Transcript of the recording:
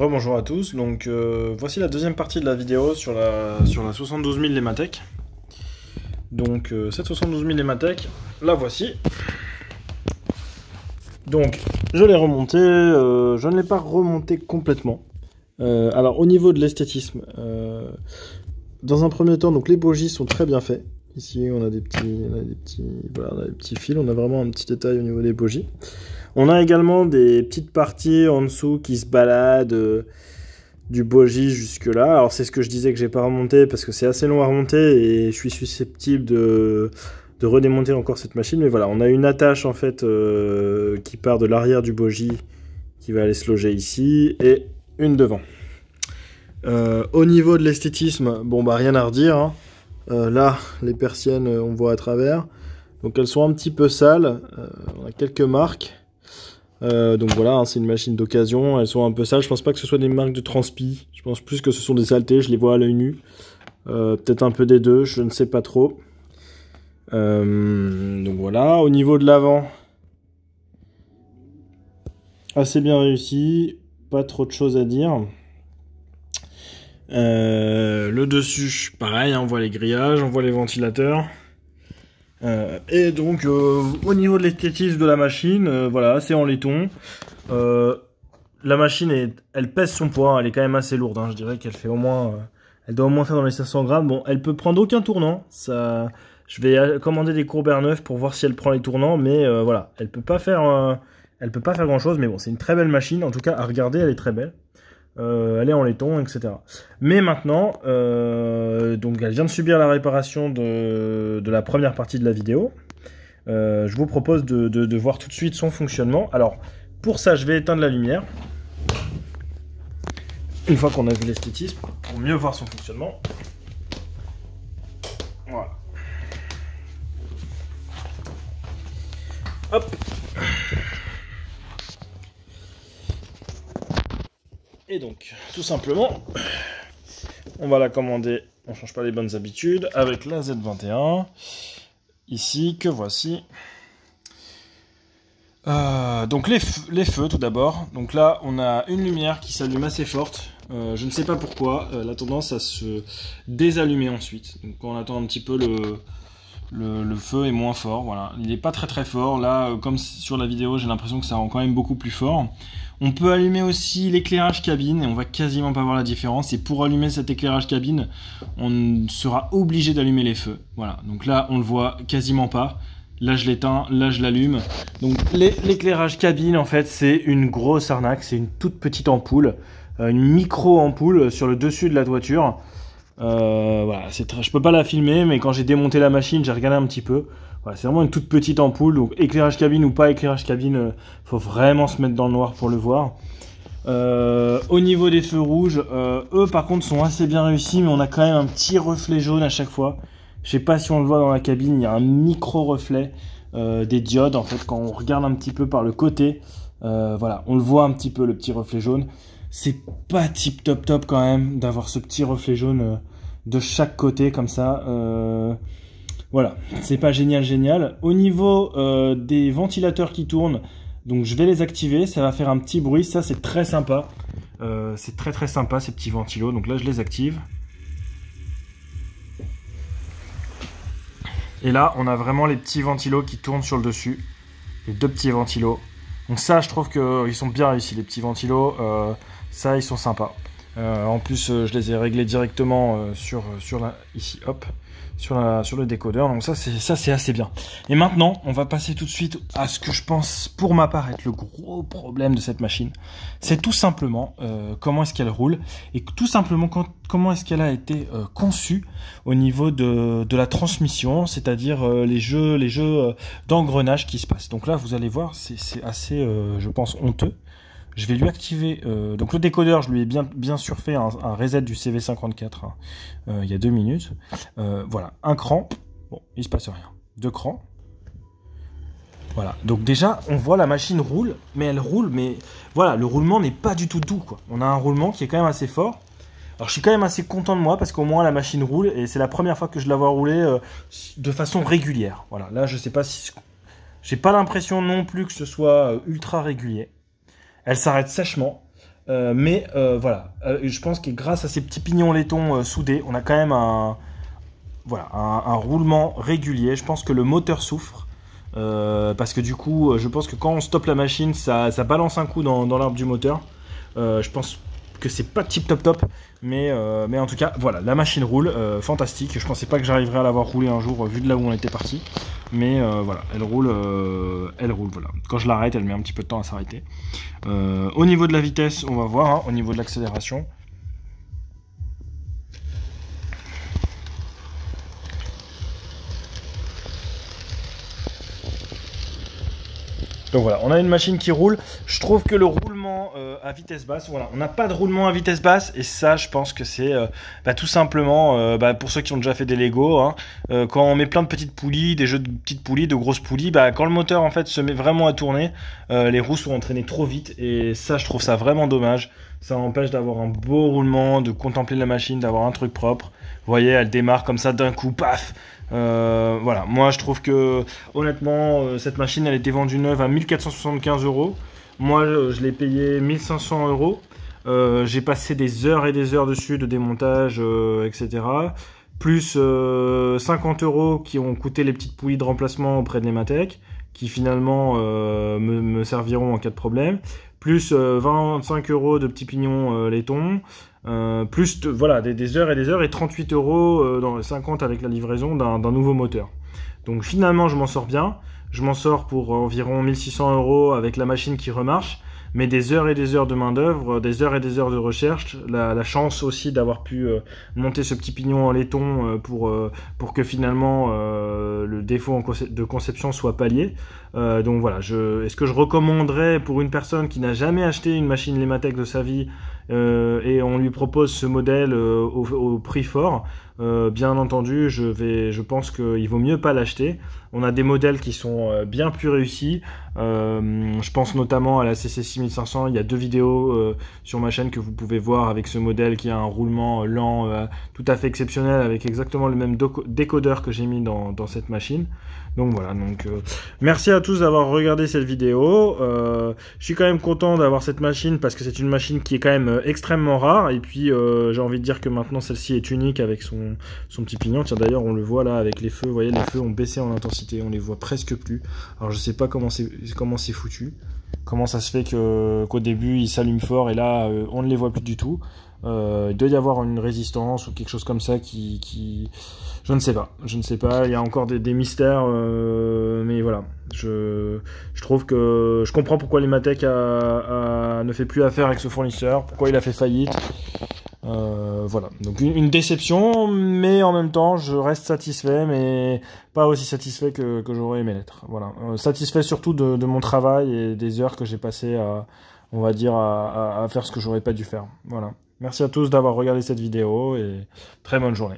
Rebonjour à tous, donc voici la deuxième partie de la vidéo sur la 72 000 Lematech. Donc cette 72 000 Lematech, la voici. Donc je l'ai remontée, je ne l'ai pas remontée complètement. Alors au niveau de l'esthétisme, dans un premier temps, donc les bogies sont très bien faits. Ici on a des petits fils, on a vraiment un petit détail au niveau des bogies. On a également des petites parties en dessous qui se baladent du bogie jusque là. Alors c'est ce que je disais que j'ai pas remonté parce que c'est assez long à remonter et je suis susceptible de redémonter encore cette machine. Mais voilà, on a une attache en fait qui part de l'arrière du bogie qui va aller se loger ici et une devant. Au niveau de l'esthétisme, bon bah rien à redire. Hein. Là, les persiennes, on voit à travers. Donc elles sont un petit peu sales. On a quelques marques. Donc voilà, hein, c'est une machine d'occasion, elles sont un peu sales, je pense pas que ce soit des marques de transpi, je pense plus que ce sont des saletés, je les vois à l'œil nu, peut-être un peu des deux, je ne sais pas trop. Donc voilà, au niveau de l'avant, assez bien réussi, pas trop de choses à dire. Le dessus, pareil, hein, on voit les grillages, on voit les ventilateurs. Et donc au niveau de l'esthétisme de la machine, voilà, c'est en laiton. La machine elle pèse son poids, elle est quand même assez lourde. Hein, je dirais qu'elle fait au moins, elle doit au moins faire dans les 500 grammes. Bon, elle peut prendre aucun tournant. Ça, je vais commander des courbères neuves pour voir si elle prend les tournants, mais voilà, elle peut pas faire grand chose. Mais bon, c'est une très belle machine. En tout cas, à regarder, elle est très belle. Elle est en laiton, etc. Mais maintenant, donc elle vient de subir la réparation de la première partie de la vidéo. Je vous propose de voir tout de suite son fonctionnement. Alors, pour ça, je vais éteindre la lumière. Une fois qu'on a vu l'esthétisme, pour mieux voir son fonctionnement. Voilà. Hop. Et donc, tout simplement, on va la commander, on ne change pas les bonnes habitudes, avec la Z21, ici, que voici. Donc les feux, tout d'abord. Donc là, on a une lumière qui s'allume assez forte. Je ne sais pas pourquoi, elle a tendance à se désallumer ensuite. Donc quand on attend un petit peu, le feu est moins fort, voilà. Il n'est pas très très fort. Là, comme sur la vidéo, j'ai l'impression que ça rend quand même beaucoup plus fort. On peut allumer aussi l'éclairage cabine et on va quasiment pas voir la différence. Et pour allumer cet éclairage cabine, on sera obligé d'allumer les feux. Voilà, donc là on le voit quasiment pas. Là je l'éteins, là je l'allume. Donc l'éclairage cabine en fait c'est une grosse arnaque. C'est une toute petite ampoule, une micro ampoule sur le dessus de la toiture. Voilà, je peux pas la filmer mais quand j'ai démonté la machine j'ai regardé un petit peu. Voilà, c'est vraiment une toute petite ampoule, donc éclairage cabine ou pas éclairage cabine, faut vraiment se mettre dans le noir pour le voir. Au niveau des feux rouges, eux par contre sont assez bien réussis, mais on a quand même un petit reflet jaune à chaque fois. Je sais pas si on le voit dans la cabine, il y a un micro reflet des diodes en fait quand on regarde un petit peu par le côté. Voilà, on le voit un petit peu le petit reflet jaune. C'est pas tip top quand même d'avoir ce petit reflet jaune de chaque côté comme ça. Voilà, c'est pas génial. Au niveau des ventilateurs qui tournent, donc je vais les activer, ça va faire un petit bruit, ça c'est très sympa. C'est très sympa ces petits ventilos, donc là je les active. Et là on a vraiment les petits ventilos qui tournent sur le dessus, les deux petits ventilos. Donc ça je trouve qu'ils sont bien réussis les petits ventilos, ça ils sont sympas. En plus je les ai réglés directement ici, hop. Sur le décodeur, donc ça c'est assez bien. Et maintenant on va passer tout de suite à ce que je pense pour ma part être le gros problème de cette machine. C'est tout simplement comment est-ce qu'elle roule et tout simplement comment est-ce qu'elle a été conçue au niveau de la transmission, c'est-à-dire les jeux d'engrenage qui se passent. Donc là vous allez voir c'est assez je pense honteux. Je vais lui activer, donc le décodeur, je lui ai bien sûr fait un reset du CV54 hein, il y a 2 minutes. Voilà, un cran, bon, il se passe rien. 2 crans. Voilà, donc déjà, on voit la machine roule, mais elle roule, mais voilà, le roulement n'est pas du tout doux, quoi. On a un roulement qui est quand même assez fort. Alors je suis quand même assez content de moi, parce qu'au moins la machine roule, et c'est la première fois que je la vois rouler de façon régulière. Voilà, là je sais pas si... J'ai pas l'impression non plus que ce soit ultra régulier. Elle s'arrête sèchement. Voilà, je pense que grâce à ces petits pignons laitons soudés, on a quand même un roulement régulier. Je pense que le moteur souffre. Parce que du coup, je pense que quand on stoppe la machine, ça balance un coup dans l'arbre du moteur. Je pense que c'est pas tip top, mais en tout cas, voilà, la machine roule, fantastique. Je pensais pas que j'arriverais à l'avoir roulé un jour, vu de là où on était parti. Mais voilà, elle roule, voilà. Quand je l'arrête, elle met un petit peu de temps à s'arrêter. Au niveau de la vitesse, on va voir, hein, au niveau de l'accélération. Donc voilà, on a une machine qui roule. Je trouve que le roulement à vitesse basse, voilà, on n'a pas de roulement à vitesse basse. Et ça, je pense que c'est tout simplement, pour ceux qui ont déjà fait des Lego, hein, quand on met plein de petites poulies, des jeux de petites poulies, de grosses poulies, quand le moteur en fait se met vraiment à tourner, les roues sont entraînées trop vite. Et ça, je trouve ça vraiment dommage. Ça empêche d'avoir un beau roulement, de contempler la machine, d'avoir un truc propre. Vous voyez, elle démarre comme ça d'un coup, paf. Voilà, moi je trouve que honnêtement cette machine elle était vendue neuve à 1475 €. Moi je l'ai payé 1500 €. J'ai passé des heures et des heures dessus de démontage, etc. Plus 50 € qui ont coûté les petites poulies de remplacement auprès de Nematec, qui finalement me serviront en cas de problème. Plus 25 € de petits pignons laitons. Voilà, des heures et des heures, et 38 € dans les 50 avec la livraison d'un nouveau moteur. Donc finalement je m'en sors bien, je m'en sors pour environ 1600 € avec la machine qui remarche, mais des heures et des heures de main d'œuvre, des heures et des heures de recherche, la chance aussi d'avoir pu monter ce petit pignon en laiton pour que finalement le défaut de conception soit pallié. Donc voilà, est-ce que je recommanderais pour une personne qui n'a jamais acheté une machine Nematec de sa vie et on lui propose ce modèle au prix fort, bien entendu je pense qu'il vaut mieux pas l'acheter. On a des modèles qui sont bien plus réussis. Je pense notamment à la CC6500. Il y a 2 vidéos sur ma chaîne que vous pouvez voir avec ce modèle qui a un roulement lent tout à fait exceptionnel, avec exactement le même décodeur que j'ai mis dans cette machine. Donc voilà, merci à tous d'avoir regardé cette vidéo. Je suis quand même content d'avoir cette machine parce que c'est une machine qui est quand même extrêmement rare. Et puis j'ai envie de dire que maintenant celle-ci est unique avec son petit pignon. Tiens, d'ailleurs on le voit là avec les feux. Vous voyez, les feux ont baissé en intensité, on les voit presque plus. Alors je sais pas comment c'est foutu. Comment ça se fait qu'au début ils s'allument fort et là on ne les voit plus du tout. Il doit y avoir une résistance ou quelque chose comme ça qui... Je ne sais pas, il y a encore des mystères, mais voilà, je trouve que je comprends pourquoi Nematec ne fait plus affaire avec ce fournisseur, pourquoi il a fait faillite. Voilà, donc une déception, mais en même temps je reste satisfait, mais pas aussi satisfait que j'aurais aimé l'être. Voilà, satisfait surtout de mon travail et des heures que j'ai passées on va dire à faire ce que j'aurais pas dû faire. Voilà, merci à tous d'avoir regardé cette vidéo et très bonne journée.